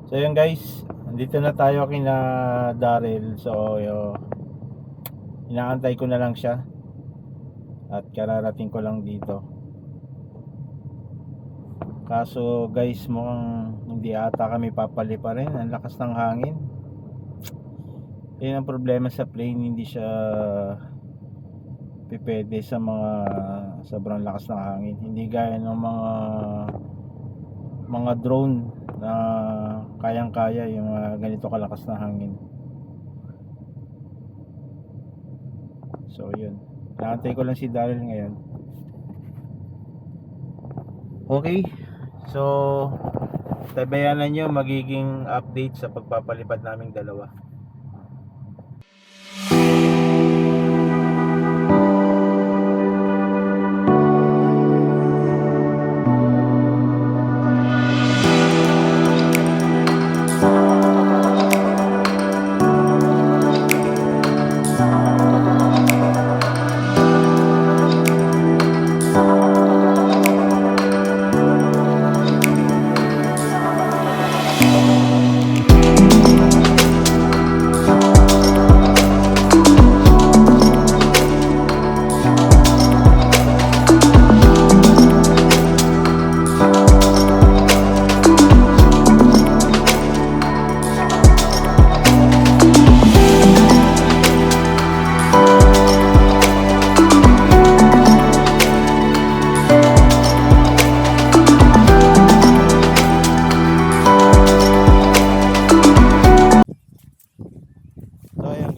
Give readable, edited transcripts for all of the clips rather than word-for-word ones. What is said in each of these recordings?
So yun guys, nandito na tayo kina Daryl. So inaantay ko na lang siya. At kararating ko lang dito. Kaso guys, mukhang hindi ata kami papali pa rin. Ang lakas ng hangin. Yun ang problema sa plane, hindi siya pipede sa mga sobrang lakas ng hangin. Hindi gaya ng mga drone na kayang-kaya yung ganito kalakas na hangin. So yun, naantay ko lang si Daryl ngayon. Okay, so tabayanan nyo magiging update sa pagpapalipad naming dalawa.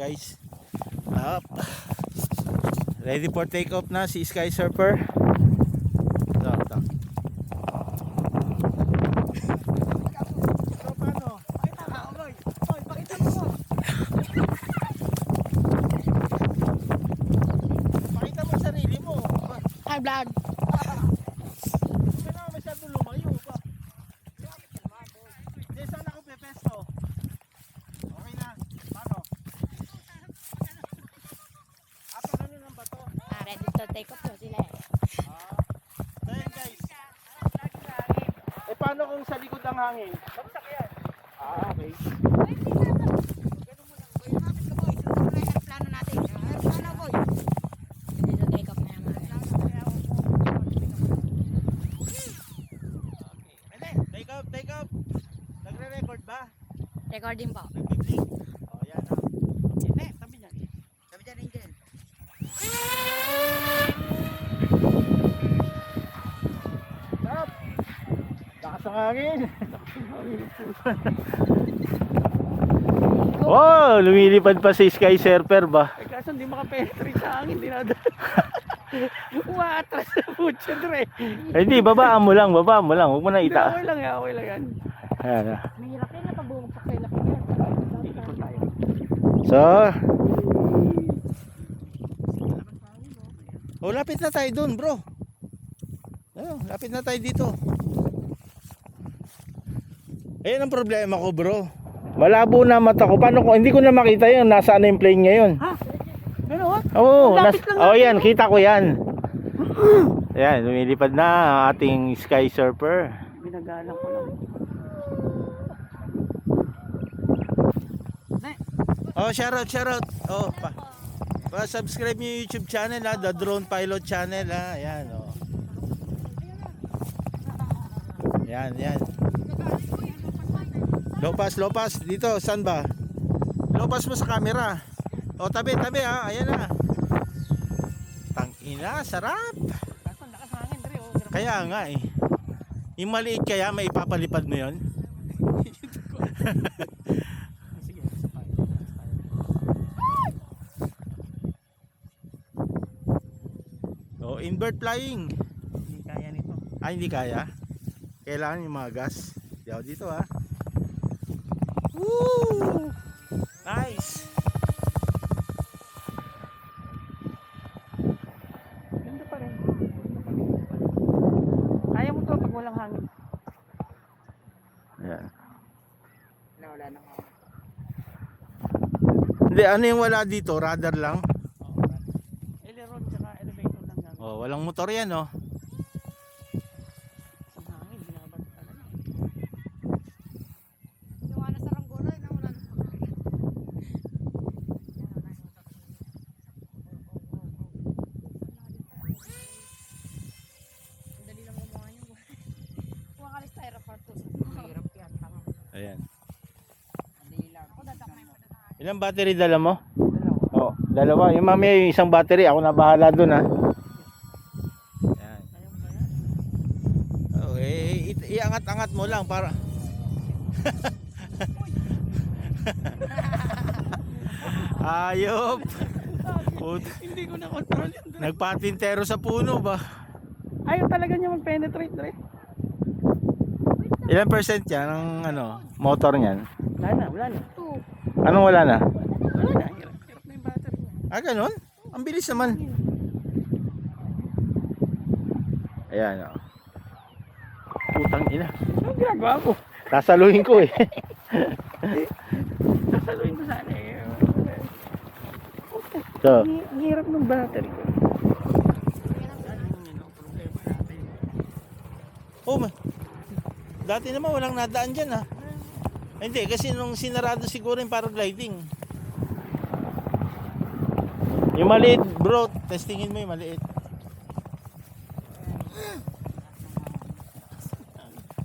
Guys, up. Ready for take off na si Sky Surfer. Ito. Pakita mo sarili mo. Hi vlog. Kaya naman masyado lumayo pa. Hindi, saan ako pepesto? Okay na. Paano? Ready to take off na sila eh. So yun guys. Paano kung sa likod ang hangin? Bagsak yan. Okay. Plano natin. Plano boy. Ready to take off na yan. Take off. Nagre-record ba? Recording po. Nag-click? Oh, yan ha. Tabi dyan. Tabi dyan, Angel. Stop! Lakas ang hangin. Oh, lumilipad pa si Sky Surfer ba? Kaso hindi makapenetrate sa hangin, dinadala. Umaatras na po siya, Dre. Hindi, babaan mo lang. Huwag mo na itaas. Okay lang yan. Ayan. Mahirap yan na pag-bumagsak sa ilap niya. So, lapit na tayo dun, bro. Lapit na tayo dito. Ayan ang problema ko, bro. Malabo na mata ko. Paano ko? Hindi ko na makita yun. Nasaan na yung plane ngayon? Ha? Ano? Oo. Lapit lang Yan. Kita ko yan. Ayan. Lumilipad na ang ating Sky Surfer. Binagalang ko lang. Oh, shoutout. Oh, subscribe niyo yung YouTube channel ha, The Drone Pilot Channel ha. Ayan, oh. Yan. Lopas dito, saan ba? Lopas mo sa camera. Oh, tabi ha. Ayan na. Tangina, sarap. Kaso lakas hangin, Dre. Kaya nga eh. Yung maliit kaya maipapalipad mo 'yon. Sige, isa pa. Oh, invert flying. Hindi kaya nito. Hindi kaya. kailangan yung mga gas. Yaw dito ha. Woo! Nice. Ganda pa rin. Kaya mo to pag walang hangin. Ayan. Wala na nga. Hindi, ano yung wala dito? Radar lang? Aileron tsaka elevator lang yan. Oh, walang motor yan, oh. Sa hangin, binabad talaga. Yung ano sa Ranggola, yun ang wala na. Ang dali lang gumawa niyo. Kuha ka ng styrofoam to. Hirap yan. Tama. Ayan. Ang dali lang. Ako dadakmay mo na. Ilang battery dala mo? Dalawa. Oh, dalawa. Yung mamaya yung isang battery, ako na bahala dun, ha. Ayan. Kaya mo ba yan? Oh, iangat-angat mo lang para ayop. Hindi ko na control yun. Nagpatintero sa puno ba? Ayaw talaga niya mag-penetrate Dre. Ilang percent yan ang ano, motor niyan? Wala na, wala na. Anong wala na? Wala na, hirap na yung battery niya. Ah, ganun? Ang bilis naman. Ayan, oh. Putang ina. Anong ginagawa ko? Sasaluhin ko eh. Sasaluhin ko sana eh. So, Ang hirap ng battery ko. oh, dati naman walang nadaan dyan, ha. Hindi, kasi nung sinarado siguro yung paragliding. Yung maliit, bro, testingin mo yung maliit.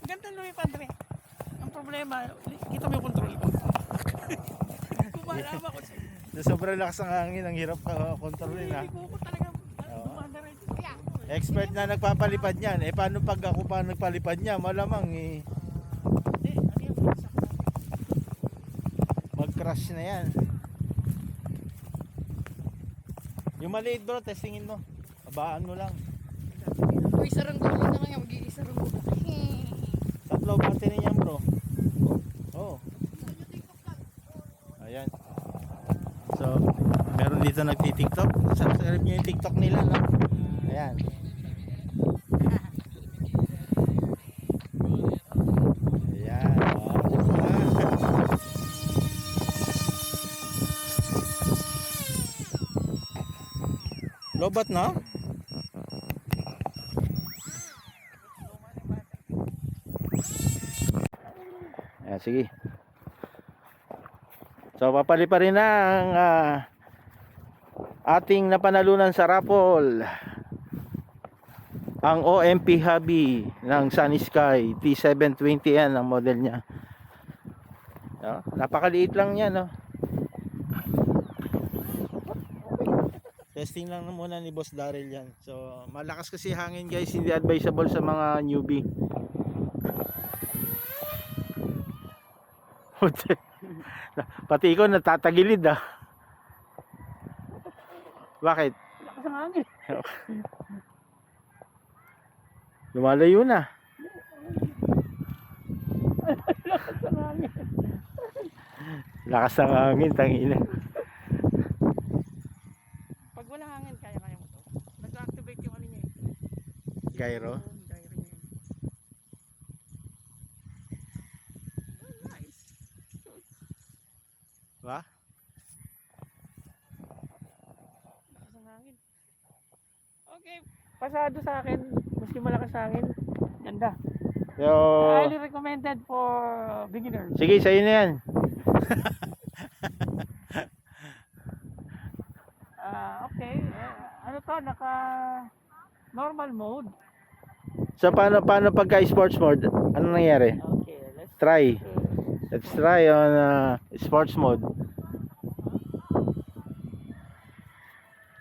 Ganda lumipad Dre. Ang problema, kita mo yung control ko. Kumalama ko siya. Sa sobrang lakas ng hangin, ang hirap kontrolin, ha. Hindi ko talaga Oo. dumadaray. Expert na nagpapalipad niyan. Eh, paano pag ako pa nagpalipad niya? Malamang eh, Hindi, ano yung pinsa ko? mag-crash na yan. Yung maliit, bro, testingin mo. Abaan mo lang. Uy, sa Ranggola na lang yan. Mag-iisa Ranggola. Tatlo battery niyan, bro. Oh. Ayan. So, meron dito nagti-TikTok. Subscribe niyo yung TikTok nila, no? Ayan. Ayan. Oh, diba? Lobat na? Ayan, sige. So papalipa rin na ang ating napanalunan sa raffle. Ang OMP Hobby ng Sunny Sky T720 yan ang model niya. No? Napakaliit lang niya, no. Testing lang muna ni Boss Daryl yan. So malakas kasi hangin, guys, hindi advisable sa mga newbie. Pati ikaw natatagilid, ah. Bakit? Lakas ang hangin. Lumalayo na. Lakas ang hangin. Lakas ng hangin, tangina. Pag wala hangin, kaya mo to. Nag-activate yung ano niya eh. Gyro? Yung gyro niya. Oh, nice. Ba? Lakas ang hangin. Okay. Pasado sa akin. Maski malakas hangin. Ganda. So, Highly recommended for beginners. sige, sa'yo na yan. Okay. Ano to? Naka normal mode. So, paano pagka sports mode? Ano nangyari? Okay. Try. Let's try on sports mode.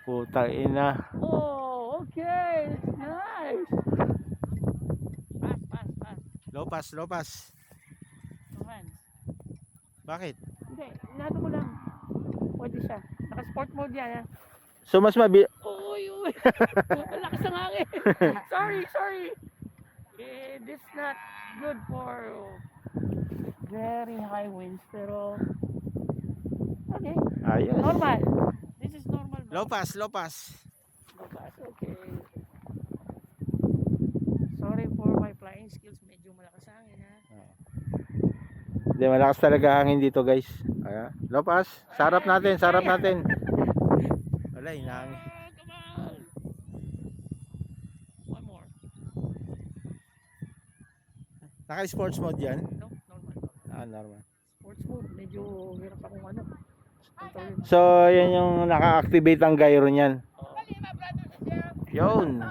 Putang ina. Oh, okay. Nice. Pass. Low pass, low pass. Two hands. Bakit? Hindi, inaano ko lang. Pwede siya. Naka-sport mode yan. Ha? So, mas mabi... Uy. Lakas ng hangin. Sorry. This not good for very high winds, pero okay, Ayos. normal. This is normal. Low pass, low pass. Okay. Sorry for my flying skills. Medyo malakas hangin ha. Hindi, malakas talaga hangin dito guys. Ayan. Low pass. Sarap natin, sarap natin. Wala, hinahangin. Come on. One more. Naka-sports mode yan? No, normal. Normal. Sports mode. Medyo hirap akong ano. Control. So, yan yung naka-activate ang gyro niyan. Yun.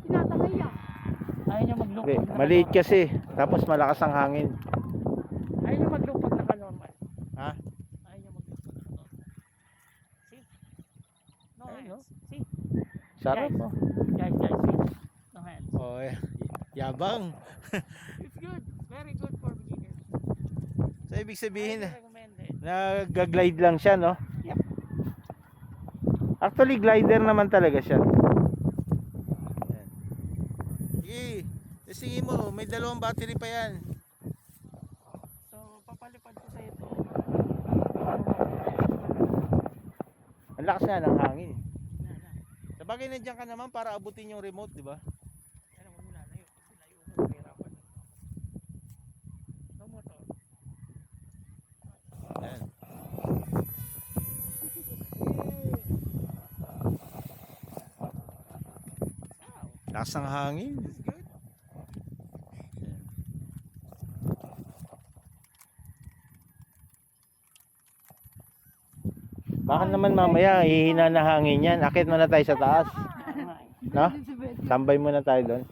Tinatamay yan. Ayaw niya mag-loop. Okay, maliit kasi. Tapos malakas ang hangin. Ayaw niya mag-loop pag naka-normal. Ha? Ayaw niya mag-loop pag naka-normal. See? No Ayun, no? hands. See? Sarap Guys. oh. Guys, see? No hands. Oh, yabang. It's good. Very good for beginners. So, ibig sabihin, Highly recommended. nag-glide lang siya, no? Yep. Actually, glider naman talaga siya. Ayan. Sige, sige mo, may dalawang battery pa yan. So, papalipad ko sa ito. Ang lakas nga ng hangin. Na. Sabagay nandiyan ka naman para abutin yung remote, di ba? Ano mo muna layo. Kasi layo mo, mahirapan. No motor. Ayan. Wow. Lakas ng hangin. It's good. Baka naman mamaya hihina na hangin yan. Akit muna tayo sa taas. No? Tambay muna tayo doon.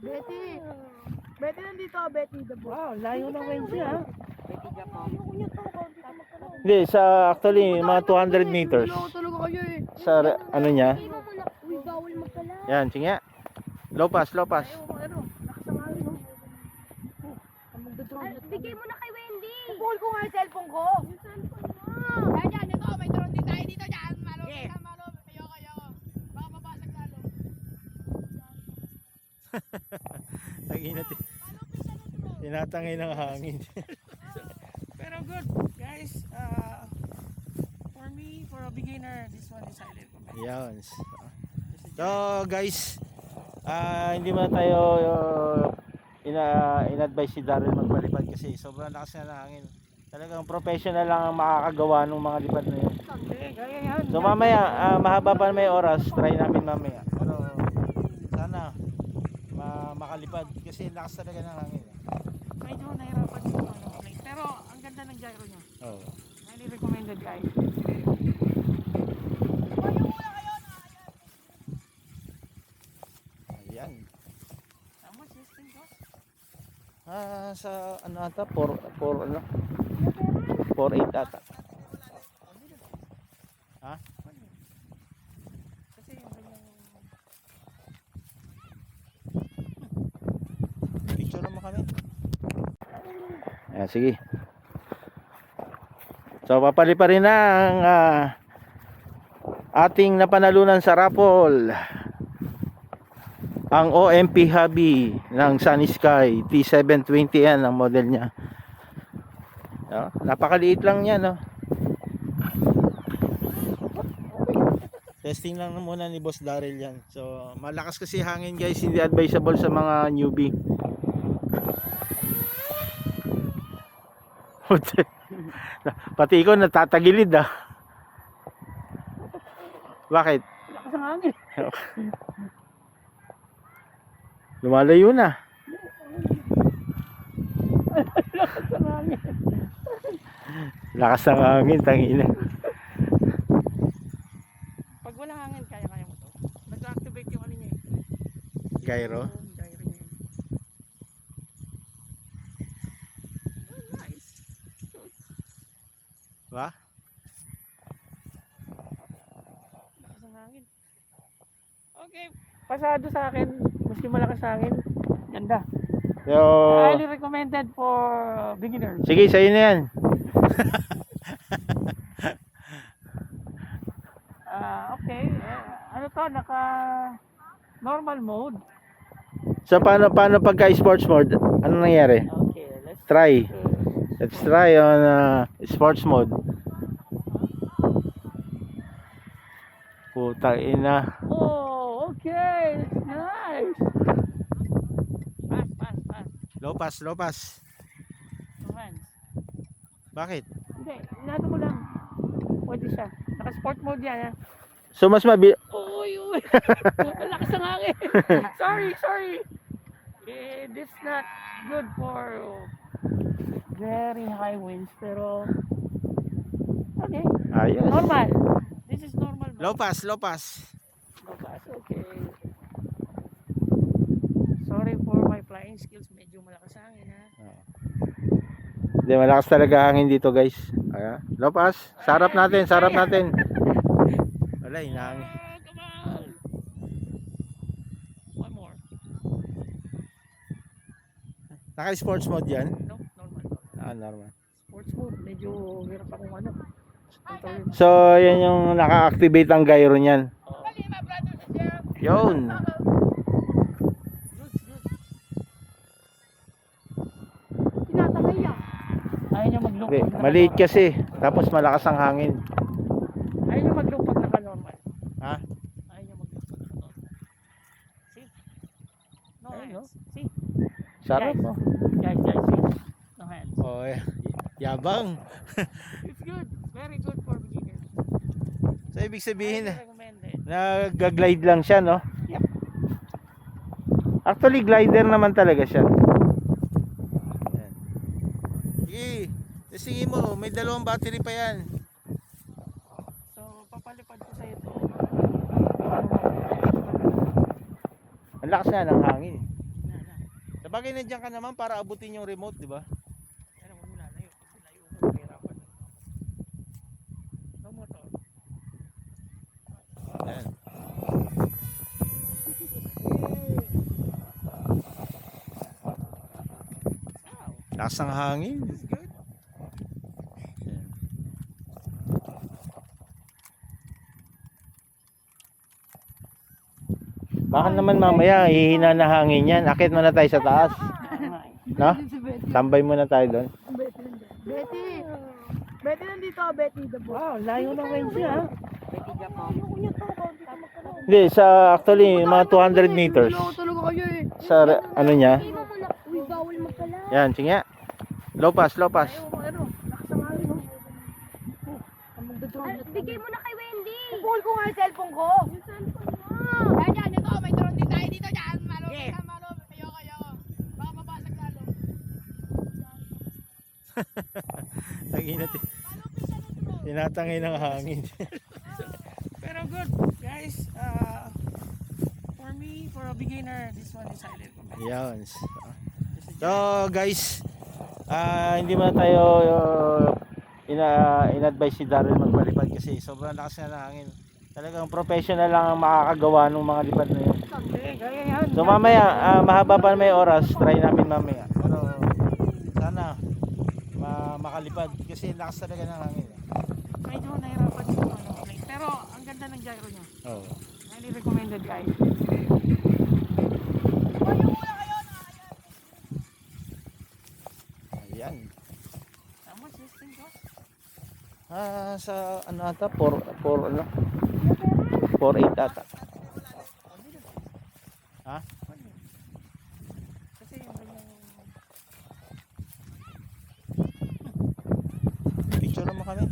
Betty. Betty nandito, Betty the boss. Wow, layo ng winds niya. Hindi, sa actually mga 200 meters. Tulog kayo eh. Sa ano niya. Uy, bawal magkala. Yan, sige. Low pass, low pass. Ano, nakasangalo. Bigay mo na kay Wendy. Ipol ko nga yung cellphone ko. Yung cellphone mo. Yan, ito. May drone din tayo dito dyan. Malo, malo. Ayoko. Baka mabasag lalo. Tinatangay ng hangin. Pero good, guys. For me, for a beginner, this one is highly recommended. Yan. So guys, hindi mo na tayo in-advise si Daryl magpalipad kasi sobrang lakas na ng hangin. Talagang professional lang ang makakagawa ng mga lipad na yun. Kaya yan. So mamaya, mahaba pa may oras, try namin mamaya. Pero sana makalipad kasi lakas talaga ng hangin. Medyo nahirapan yung plane. Pero ang ganda ng gyro niya. Oh. Highly recommended, guys. Ayan. How much this thing cost? Sa ano ata, 4 ano? 4.8 ata. Ha? Kasi yung ganyang... Picture naman kami. Ayan, sige. So papali pa rin na ang ating napanalunan sa raffle. Ang OMP Hobby ng Sunny Sky T720N ang model niya. No? Napakaliit lang niya, no? Testing lang muna ni Boss Daryl yan. So malakas kasi hangin guys, hindi advisable sa mga newbie. Pati ikaw natatagilid ah. Bakit? Lakas ng hangin. Lumalayo na. Lakas ng hangin. Lakas ng hangin, tangina. Pag wala hangin, kaya mo to. Nag-activate yung ano niya eh. Gyro. Yung gyro niya. Oh, nice. Ba? Lakas ng hangin. Okay. Pasado sa akin. Maski malakas hangin. Ganda. So, Highly recommended for beginners. sige, sa'yo na yan. Okay. ano to, naka normal mode. So paano pagka sports mode? Ano nangyari? Okay, let's Try. Let's try on sports mode. Putang ina. Oh, okay. It's nice. Pass. Low pass. No hands. Bakit? Hindi, inato mo lang. Pwede siya. Naka-sport mode yan, ha? So mas Uy. Ang lakas ng hangin. Sorry. This not good for very high winds, pero okay. ayos. Normal. This is normal. Low pass. No pass, okay. Sorry for my flying skills. Medyo malakas ang hangin, ha? Hindi, malakas talaga hangin dito, guys. Low pass. Sarap natin. Wala, hinahangin. Come on. One more. Naka-sports mode yan? No, normal. Normal. Sports mode. Medyo hirap akong ano. Kontrolin. So, yan yung naka-activate ang gyro niyan. Oh. Yun. Good. Tinatangay yan. Ayaw niya mag-loop. Hindi, maliit kasi. Tapos malakas ang hangin. Ayaw niya mag-loop pag naka-normal. Ha? Ayaw niya mag-loop pag naka-normal. See? No Ayun, hands. See? Sarap, Guys. oh. Guys, see? No hands. Oh, yabang. It's good. Very good for beginners. So, ibig sabihin, Highly recommended. nag-glide lang siya, no? Yep. Actually, glider naman talaga siya. Yan. Sige, testingin mo. May 2 battery pa yan. So, papalipad ko sa ito. Ang lakas nga ng hangin. Na. Sabagay, nandiyan ka naman para abutin yung remote, di ba? Pero huwag mo lalayo. Kasi layo mo. Mahirapan. No motor. Yan. Wow. Lakas ng hangin. This is good. Yan. Baka naman mamaya hihina na hangin yan. Akit muna tayo sa taas. No? Tambay muna tayo doon. Betty. Betty nandito. Betty the boss. Wow, layo ng range niya. Ha? Hindi, sa actually mga 200 meters. Tulog kayo eh. Sa ano niya. Uy, bawal magpala. Yan, sige nga. Low pass. Ayaw mo, ano? Lakas ng hangin, no? Bigay mo na kay Wendy. Pull ko nga yung cellphone ko. Yung cellphone mo. Dyan, ito. May drone din tayo dito dyan. Malo. Ayoko. Baka mabasag lalo. Tinatangay ng hangin. Pero good, guys. For me, for a beginner, this one is highly recommended. Yan. So guys, hindi mo na tayo in-advise si Daryl magpalipad kasi sobrang lakas na ng hangin. Talagang professional lang ang makakagawa ng mga lipad na yun. Kaya yan. So mamaya, mahaba pa may oras, try namin mamaya. Pero sana makalipad kasi lakas talaga ng hangin. Medyo nahirapan ko ano, plane. Pero ang ganda ng gyro niya. Oh. Highly recommended, guys. Ayan. How much this thing cost? Sa ano ata, 4 ano? 4.8 ata. Ha? Kasi yung ganyang... Picture naman kami.